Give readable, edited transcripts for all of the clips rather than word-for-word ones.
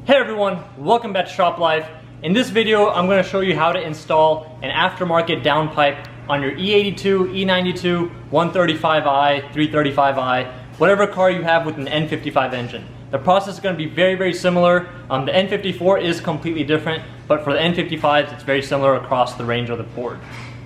Hey everyone, welcome back to Shop Life. In this video, I'm going to show you how to install an aftermarket downpipe on your E82, E92, 135i, 335i, whatever car you have with an N55 engine. The process is going to be very similar. The N54 is completely different, but for the N55s, it's very similar across the range of the board.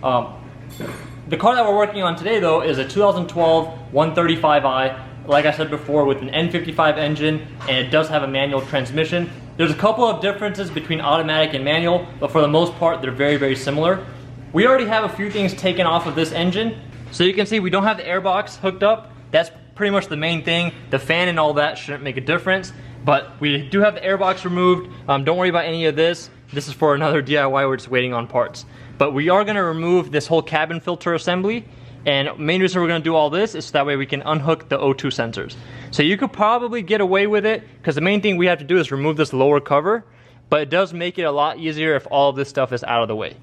The car that we're working on today though is a 2012 135i, like I said before, with an N55 engine, and it does have a manual transmission. There's a couple of differences between automatic and manual, but for the most part they're very similar. We already have a few things taken off of this engine. So you can see we don't have the airbox hooked up. That's pretty much the main thing. The fan and all that shouldn't make a difference, but we do have the airbox removed. Don't worry about any of this. This is for another DIY, we're just waiting on parts. But we are gonna remove this whole cabin filter assembly, and main reason we're gonna do all this is so that way we can unhook the O2 sensors. So you could probably get away with it, because the main thing we have to do is remove this lower cover, but it does make it a lot easier if all of this stuff is out of the way.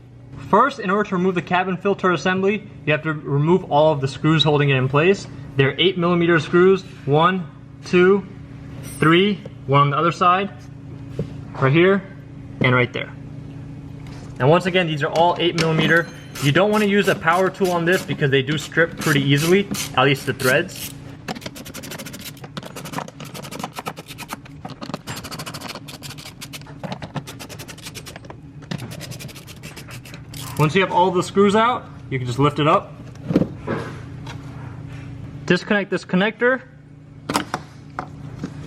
First, in order to remove the cabin filter assembly, you have to remove all of the screws holding it in place. They're 8mm screws, 1, 2, 3, one on the other side, right here, and right there. And once again, these are all 8mm. You don't want to use a power tool on this because they do strip pretty easily, at least the threads. Once you have all the screws out, you can just lift it up. Disconnect this connector.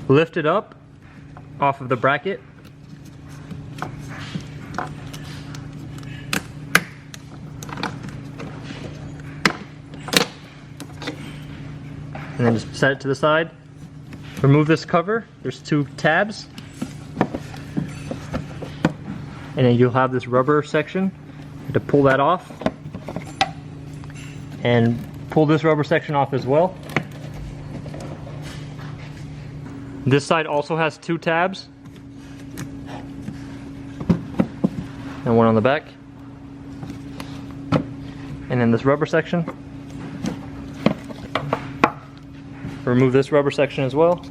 Lift it up off of the bracket. And then just set it to the side. Remove this cover. There's 2 tabs. And then you'll have this rubber section. You have to pull that off. And pull this rubber section off as well. This side also has 2 tabs. And one on the back. And then this rubber section. Remove this rubber section as well.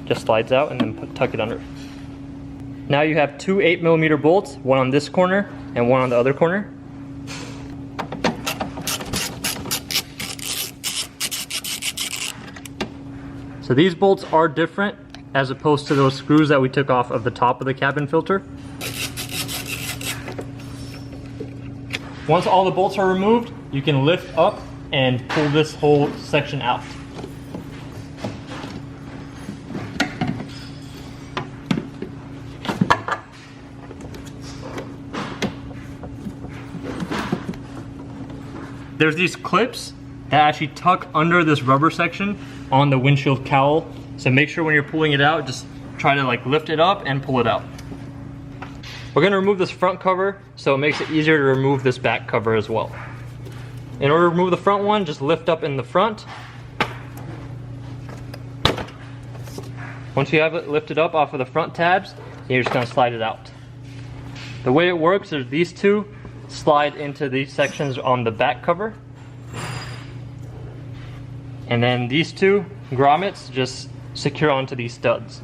Just slides out and then tuck it under. Now you have 2 8mm bolts, one on this corner and one on the other corner. So these bolts are different as opposed to those screws that we took off of the top of the cabin filter. Once all the bolts are removed, you can lift up and pull this whole section out. There's these clips that actually tuck under this rubber section on the windshield cowl. So make sure when you're pulling it out, just try to like lift it up and pull it out. We're gonna remove this front cover, so it makes it easier to remove this back cover as well. In order to remove the front one, just lift up in the front. Once you have it lifted up off of the front tabs, you're just gonna slide it out. The way it works is these 2 slide into these sections on the back cover, and then these 2 grommets just secure onto these studs.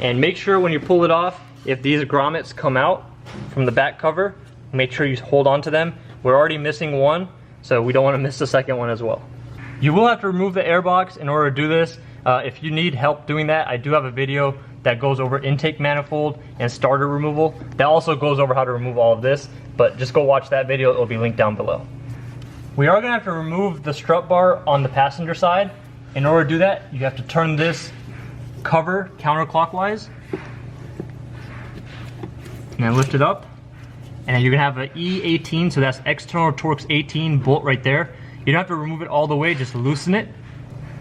And make sure when you pull it off, if these grommets come out from the back cover, make sure you hold on to them. We're already missing one, so we don't want to miss the second one as well. You will have to remove the airbox in order to do this. If you need help doing that, I do have a video that goes over intake manifold and starter removal. That also goes over how to remove all of this, but just go watch that video, it will be linked down below. We are gonna have to remove the strut bar on the passenger side. In order to do that, you have to turn this cover counterclockwise and then lift it up. And then you're gonna have an E18, so that's external Torx 18 bolt right there. You don't have to remove it all the way, just loosen it.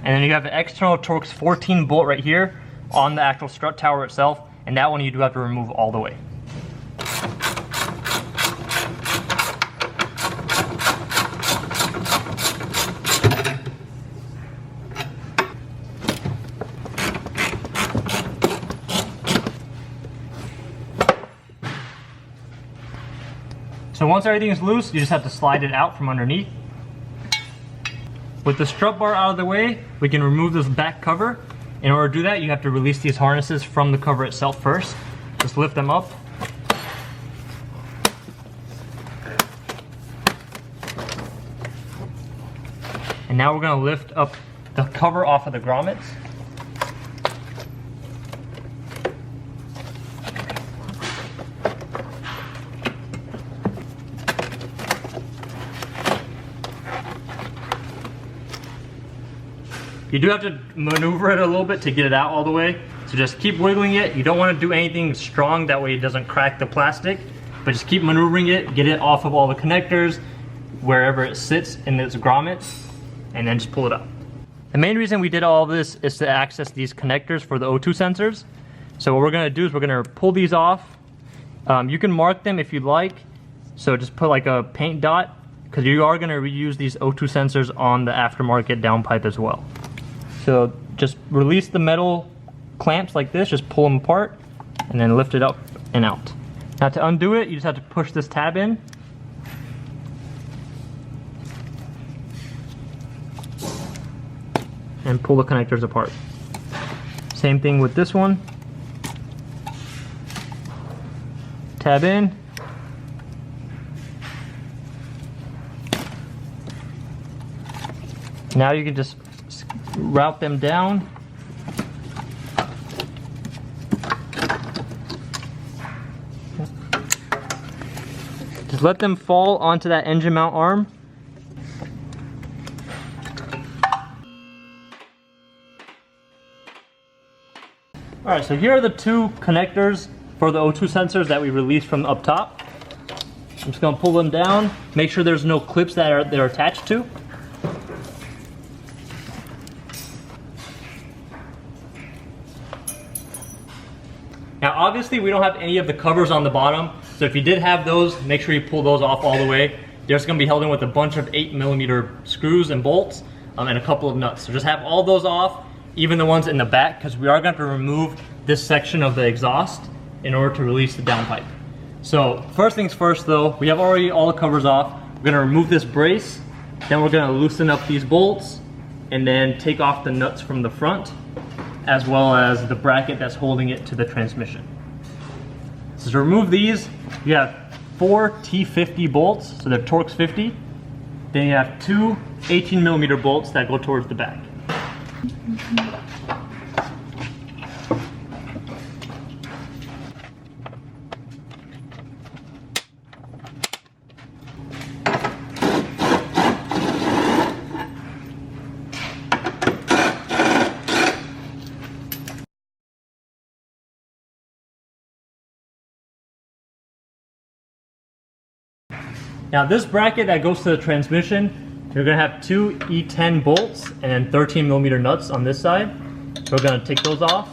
And then you have an external Torx 14 bolt right here on the actual strut tower itself, and that one you do have to remove all the way. So once everything is loose, you just have to slide it out from underneath. With the strut bar out of the way, we can remove this back cover In order to do that, you have to release these harnesses from the cover itself first. Just lift them up. And now we're going to lift up the cover off of the grommets. You do have to maneuver it a little bit to get it out all the way. So just keep wiggling it. You don't want to do anything strong, that way it doesn't crack the plastic. But just keep maneuvering it, get it off of all the connectors, wherever it sits in its grommets, and then just pull it up. The main reason we did all of this is to access these connectors for the O2 sensors. So what we're going to do is we're going to pull these off. You can mark them if you'd like. So just put like a paint dot, because you are going to reuse these O2 sensors on the aftermarket downpipe as well. So just release the metal clamps like this, just pull them apart, and then lift it up and out. Now to undo it, you just have to push this tab in. And pull the connectors apart. Same thing with this one. Tab in. Now you can just route them down. Just let them fall onto that engine mount arm. Alright, so here are the two connectors for the O2 sensors that we released from up top. I'm just going to pull them down, make sure there's no clips that they're attached to. Now obviously we don't have any of the covers on the bottom, so if you did have those, make sure you pull those off all the way. They're just going to be held in with a bunch of 8mm screws and bolts and a couple of nuts. So just have all those off, even the ones in the back, because we are going to have to remove this section of the exhaust in order to release the downpipe. So first things first though, we have already all the covers off. We're going to remove this brace, then we're going to loosen up these bolts, and then take off the nuts from the front, as well as the bracket that's holding it to the transmission. So to remove these, you have 4 T50 bolts, so they're Torx 50. Then you have 2 18mm bolts that go towards the back. Now this bracket that goes to the transmission, you're going to have 2 E10 bolts and then 13mm nuts on this side. So we're going to take those off.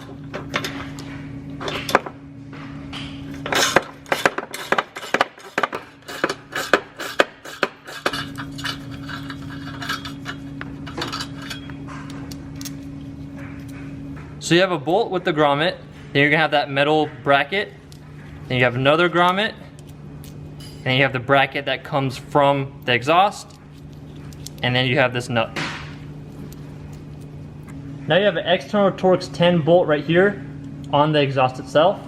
So you have a bolt with the grommet, then you're going to have that metal bracket, then you have another grommet, and you have the bracket that comes from the exhaust, and then you have this nut. Now you have an external Torx 10 bolt right here on the exhaust itself.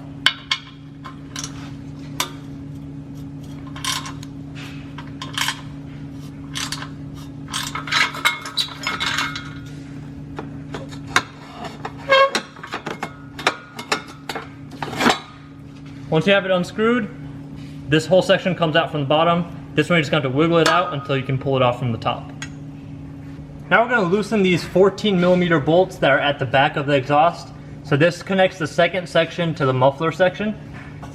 Once you have it unscrewed, this whole section comes out from the bottom. This one you're just going to have to wiggle it out until you can pull it off from the top. Now we're going to loosen these 14mm bolts that are at the back of the exhaust. So this connects the second section to the muffler section.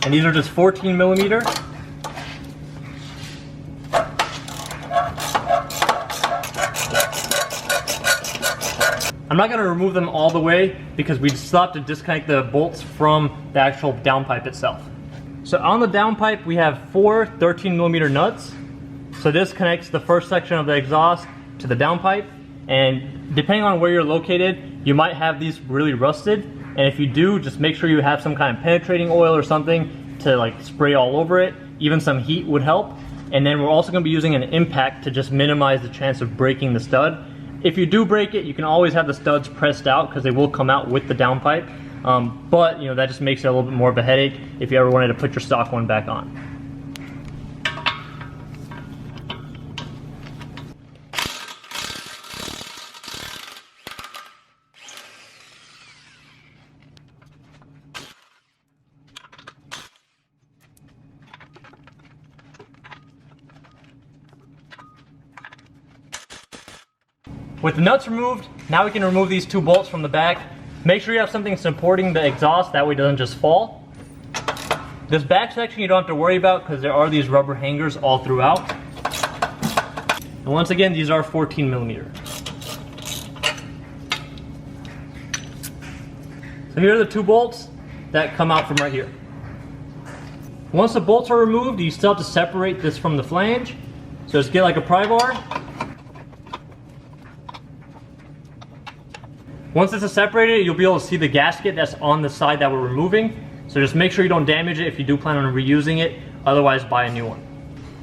And these are just 14mm. I'm not going to remove them all the way because we still have to disconnect the bolts from the actual downpipe itself. So on the downpipe we have 4 13mm nuts. So this connects the first section of the exhaust to the downpipe, and depending on where you're located, you might have these really rusted, and if you do, just make sure you have some kind of penetrating oil or something to like spray all over it. Even some heat would help. And then we're also going to be using an impact to just minimize the chance of breaking the stud. If you do break it, you can always have the studs pressed out because they will come out with the downpipe. But you know, that just makes it a little bit more of a headache if you ever wanted to put your stock one back on. With the nuts removed, now we can remove these two bolts from the back. Make sure you have something supporting the exhaust, that way it doesn't just fall. This back section you don't have to worry about because there are these rubber hangers all throughout. And once again, these are 14mm. So here are the two bolts that come out from right here. Once the bolts are removed, you still have to separate this from the flange. So just get like a pry bar. Once this is separated, you'll be able to see the gasket that's on the side that we're removing. So just make sure you don't damage it if you do plan on reusing it, otherwise buy a new one.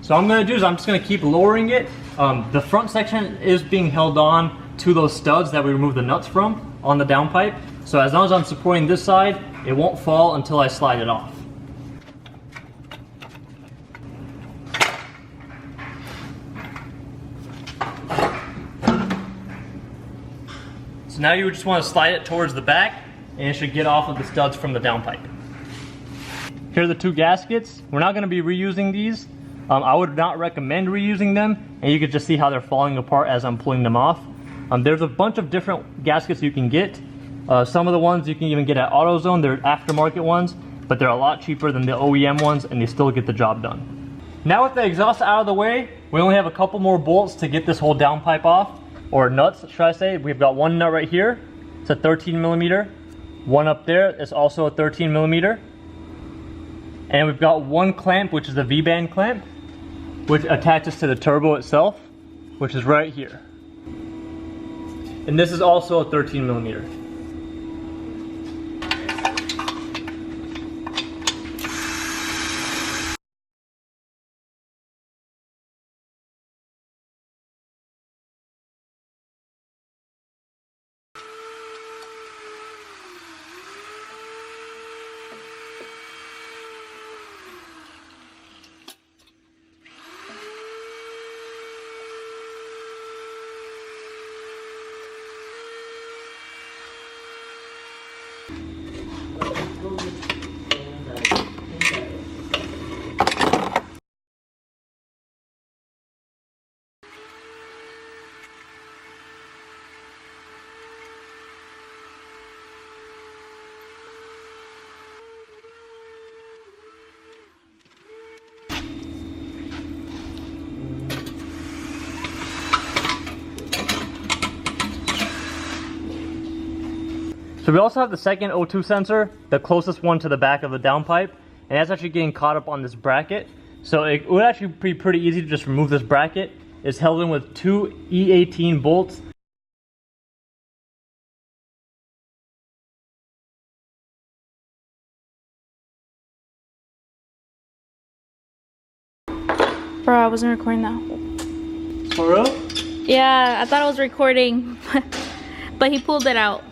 So what I'm gonna do is I'm just gonna keep lowering it. The front section is being held on to those studs that we removed the nuts from on the downpipe. So as long as I'm supporting this side, it won't fall until I slide it off. So now you would just want to slide it towards the back and it should get off of the studs from the downpipe. Here are the two gaskets. We're not going to be reusing these. I would not recommend reusing them, and you can just see how they're falling apart as I'm pulling them off. There's a bunch of different gaskets you can get. Some of the ones you can even get at AutoZone, they're aftermarket ones, but they're a lot cheaper than the OEM ones and they still get the job done. Now with the exhaust out of the way, we only have a couple more bolts to get this whole downpipe off. Or nuts, should I say. We've got one nut right here, it's a 13mm. One up there is also a 13mm. And we've got one clamp, which is the V-band clamp, which attaches to the turbo itself, which is right here. And this is also a 13mm. So we also have the second O2 sensor, the closest one to the back of the downpipe, and that's actually getting caught up on this bracket. So it would actually be pretty easy to just remove this bracket. It's held in with two E18 bolts. Bro, I wasn't recording that. For real? Yeah, I thought I was recording, but he pulled it out.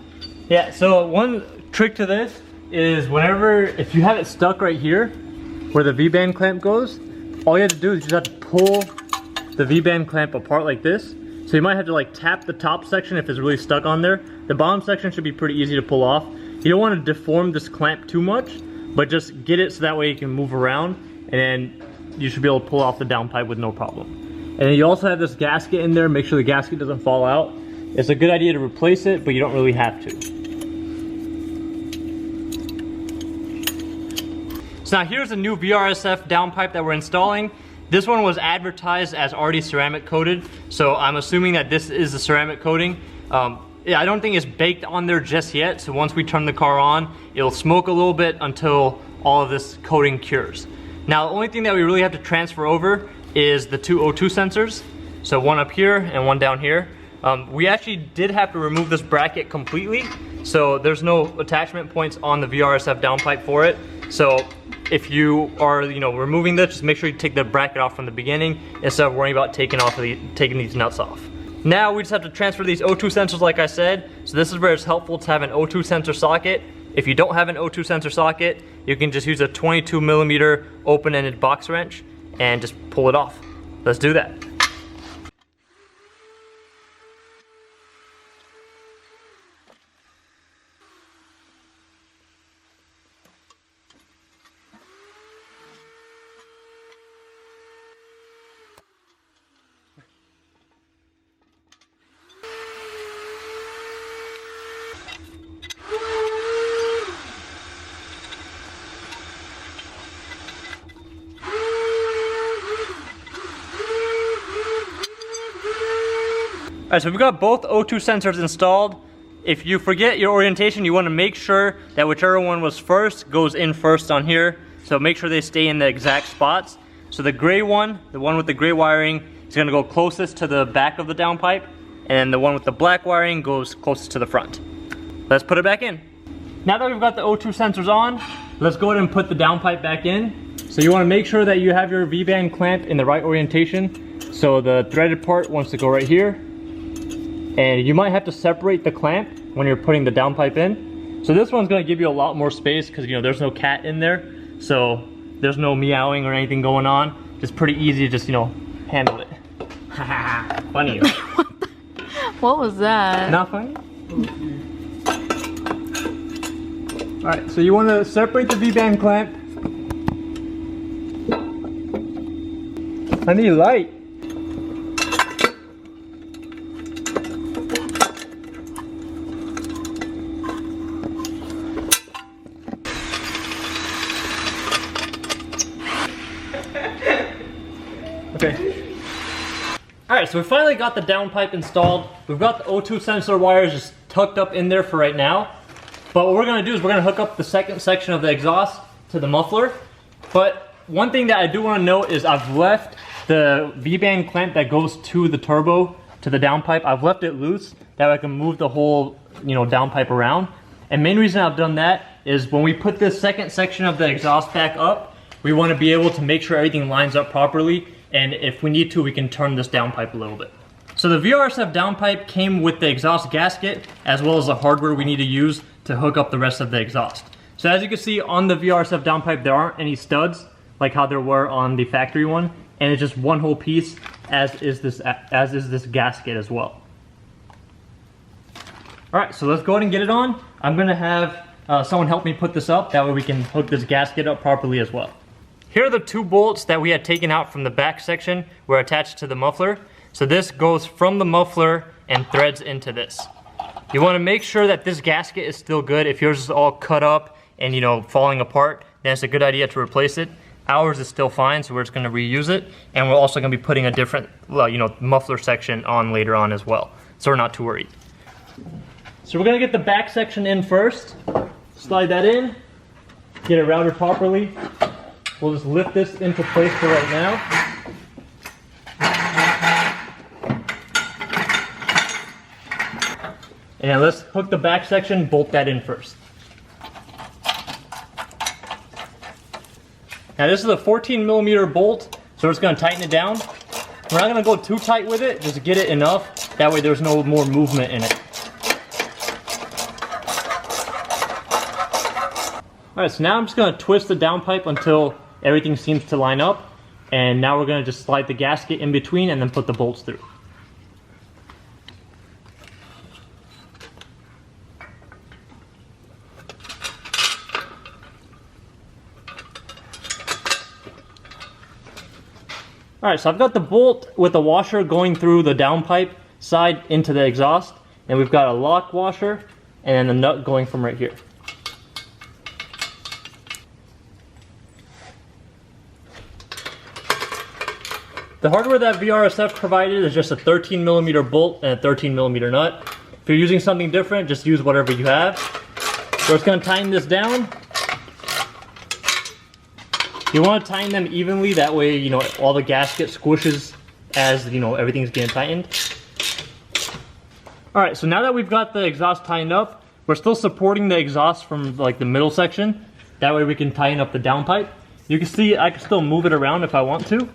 Yeah, so one trick to this is if you have it stuck right here, where the V-band clamp goes, all you have to do is you just have to pull the V-band clamp apart like this. So you might have to like tap the top section if it's really stuck on there. The bottom section should be pretty easy to pull off. You don't want to deform this clamp too much, but just get it so that way you can move around, and then you should be able to pull off the downpipe with no problem. And then you also have this gasket in there. Make sure the gasket doesn't fall out. It's a good idea to replace it, but you don't really have to. So now here's a new VRSF downpipe that we're installing. This one was advertised as already ceramic coated, so I'm assuming that this is the ceramic coating. Yeah, I don't think it's baked on there just yet, so once we turn the car on, it'll smoke a little bit until all of this coating cures. Now the only thing that we really have to transfer over is the two O2 sensors. So one up here and one down here. We actually did have to remove this bracket completely, so there's no attachment points on the VRSF downpipe for it. So if you are, removing this, just make sure you take the bracket off from the beginning instead of worrying about taking these nuts off. Now we just have to transfer these O2 sensors like I said. So this is where it's helpful to have an O2 sensor socket. If you don't have an O2 sensor socket, you can just use a 22mm open-ended box wrench and just pull it off. Let's do that. Alright, so we've got both O2 sensors installed. If you forget your orientation, you want to make sure that whichever one was first goes in first on here. So make sure they stay in the exact spots. So the gray one, the one with the gray wiring, is going to go closest to the back of the downpipe, and the one with the black wiring goes closest to the front. Let's put it back in. Now that we've got the O2 sensors on, let's go ahead and put the downpipe back in. So you want to make sure that you have your V-band clamp in the right orientation. So the threaded part wants to go right here. And you might have to separate the clamp when you're putting the downpipe in. So this one's gonna give you a lot more space because there's no cat in there. So there's no meowing or anything going on. It's pretty easy to just, handle it. Funny. What was that? Not funny? Alright, so you wanna separate the V-band clamp. I need light. Okay. Alright, so we finally got the downpipe installed. We've got the O2 sensor wires just tucked up in there for right now. But what we're going to do is we're going to hook up the second section of the exhaust to the muffler. But one thing that I do want to note is I've left the V-band clamp that goes to the turbo, to the downpipe, I've left it loose. That way I can move the whole, downpipe around. And main reason I've done that is when we put this second section of the exhaust back up, we want to be able to make sure everything lines up properly. And if we need to, we can turn this downpipe a little bit. So the VRSF downpipe came with the exhaust gasket as well as the hardware we need to use to hook up the rest of the exhaust. So as you can see on the VRSF downpipe, there aren't any studs like how there were on the factory one, and it's just one whole piece, as is this gasket as well. All right, so let's go ahead and get it on. I'm gonna have someone help me put this up. That way we can hook this gasket up properly as well. Here are the two bolts that we had taken out from the back section, were attached to the muffler. So this goes from the muffler and threads into this. You want to make sure that this gasket is still good. If yours is all cut up and falling apart, then it's a good idea to replace it. Ours is still fine, so we're just going to reuse it. And we're also going to be putting a different, muffler section on later on as well. So we're not too worried. So we're going to get the back section in first. Slide that in. Get it routed properly. We'll just lift this into place for right now. And let's hook the back section, bolt that in first. Now this is a 14mm bolt, so we're just going to tighten it down. We're not going to go too tight with it, just get it enough, that way there's no more movement in it. Alright, so now I'm just going to twist the downpipe until everything seems to line up, and now we're going to just slide the gasket in between and then put the bolts through. Alright, so I've got the bolt with the washer going through the downpipe side into the exhaust, and we've got a lock washer and then the nut going from right here. The hardware that VRSF provided is just a 13mm bolt and a 13mm nut. If you're using something different, just use whatever you have. So we're just going to tighten this down. You want to tighten them evenly, that way all the gasket squishes as everything's getting tightened. Alright, so now that we've got the exhaust tightened up, we're still supporting the exhaust from the middle section. That way we can tighten up the downpipe. You can see I can still move it around if I want to.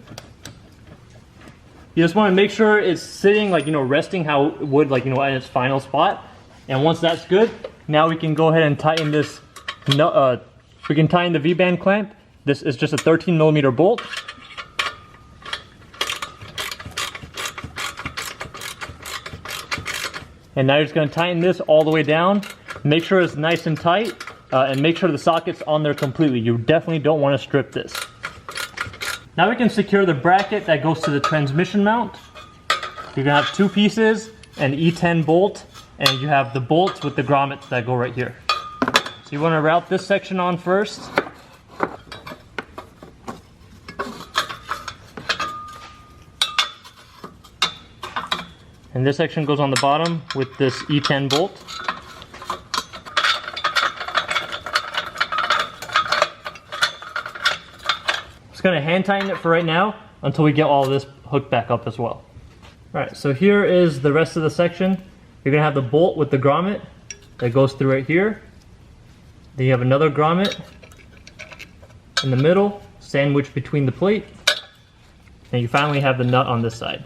You just want to make sure it's sitting like, you know, resting how it would, like, you know, at its final spot. And once that's good, now we can go ahead and tighten this. We can tighten the V-band clamp. This is just a 13mm bolt. And now you're just going to tighten this all the way down. Make sure it's nice and tight, and make sure the socket's on there completely. You definitely don't want to strip this. Now we can secure the bracket that goes to the transmission mount. You're going to have 2 pieces, an E10 bolt, and you have the bolts with the grommets that go right here. So you want to route this section on first. And this section goes on the bottom with this E10 bolt. Just gonna hand tighten it for right now until we get all of this hooked back up as well. Alright, so here is the rest of the section. You're gonna have the bolt with the grommet that goes through right here. Then you have another grommet in the middle, sandwiched between the plate. And you finally have the nut on this side.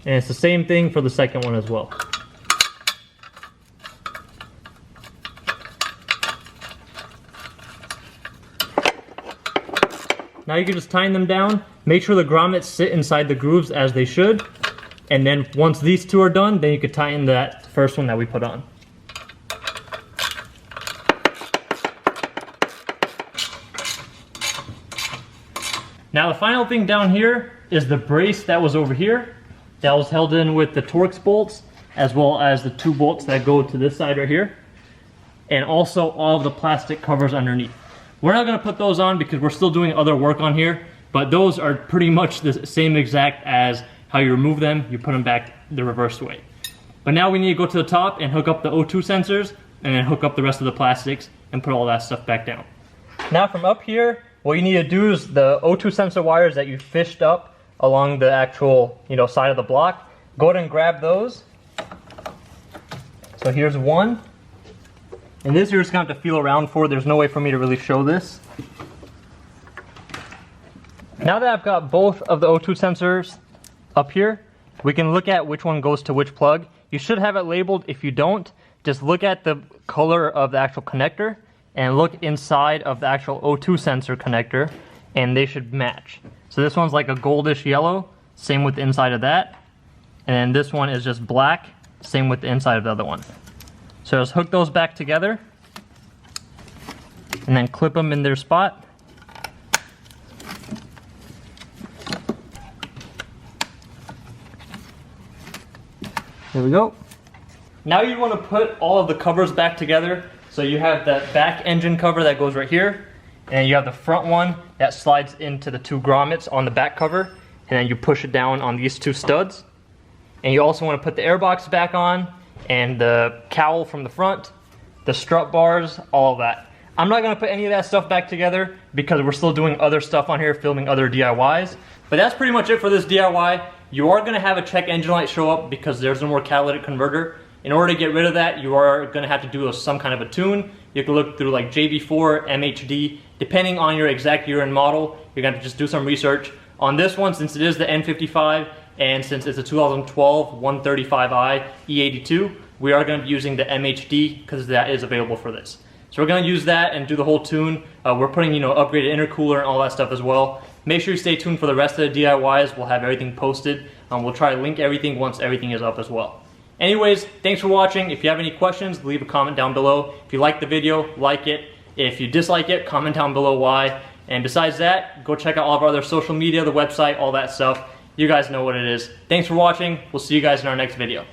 And it's the same thing for the second one as well. Now you can just tighten them down. Make sure the grommets sit inside the grooves as they should. And then once these 2 are done, then you can tighten that first one that we put on. Now the final thing down here is the brace that was over here. That was held in with the Torx bolts, as well as the 2 bolts that go to this side right here. And also all of the plastic covers underneath. We're not going to put those on because we're still doing other work on here, but those are pretty much the same exact as how you remove them. You put them back the reverse way. But now we need to go to the top and hook up the O2 sensors, and then hook up the rest of the plastics and put all that stuff back down. Now from up here, what you need to do is the O2 sensor wires that you fished up along the actual, you know, side of the block, go ahead and grab those. So here's one. And this you're just going to have to feel around for. There's no way for me to really show this. Now that I've got both of the O2 sensors up here, we can look at which one goes to which plug. You should have it labeled. If you don't, just look at the color of the actual connector and look inside of the actual O2 sensor connector, and they should match. So this one's like a goldish yellow, same with the inside of that. And this one is just black, same with the inside of the other one. So just hook those back together and then clip them in their spot. There we go. Now you want to put all of the covers back together. So you have that back engine cover that goes right here, and you have the front one that slides into the 2 grommets on the back cover, and then you push it down on these 2 studs. And you also want to put the airbox back on, and the cowl from the front, the strut bars, all of that. I'm not going to put any of that stuff back together because we're still doing other stuff on here, filming other DIYs. But that's pretty much it for this DIY. You are going to have a check engine light show up because there's no more catalytic converter. In order to get rid of that, you are going to have to do some kind of a tune. You can look through like JB4, MHD, depending on your exact year and model. You're going to have to just do some research. On this one, since it is the N55, and since it's a 2012 135i E82, we are going to be using the MHD because that is available for this. So we're going to use that and do the whole tune. We're putting, you know, upgraded intercooler and all that stuff as well. Make sure you stay tuned for the rest of the DIYs. We'll have everything posted. We'll try to link everything once everything is up as well. Anyways, thanks for watching. If you have any questions, leave a comment down below. If you like the video, like it. If you dislike it, comment down below why. And besides that, go check out all of our other social media, the website, all that stuff. You guys know what it is. Thanks for watching. We'll see you guys in our next video.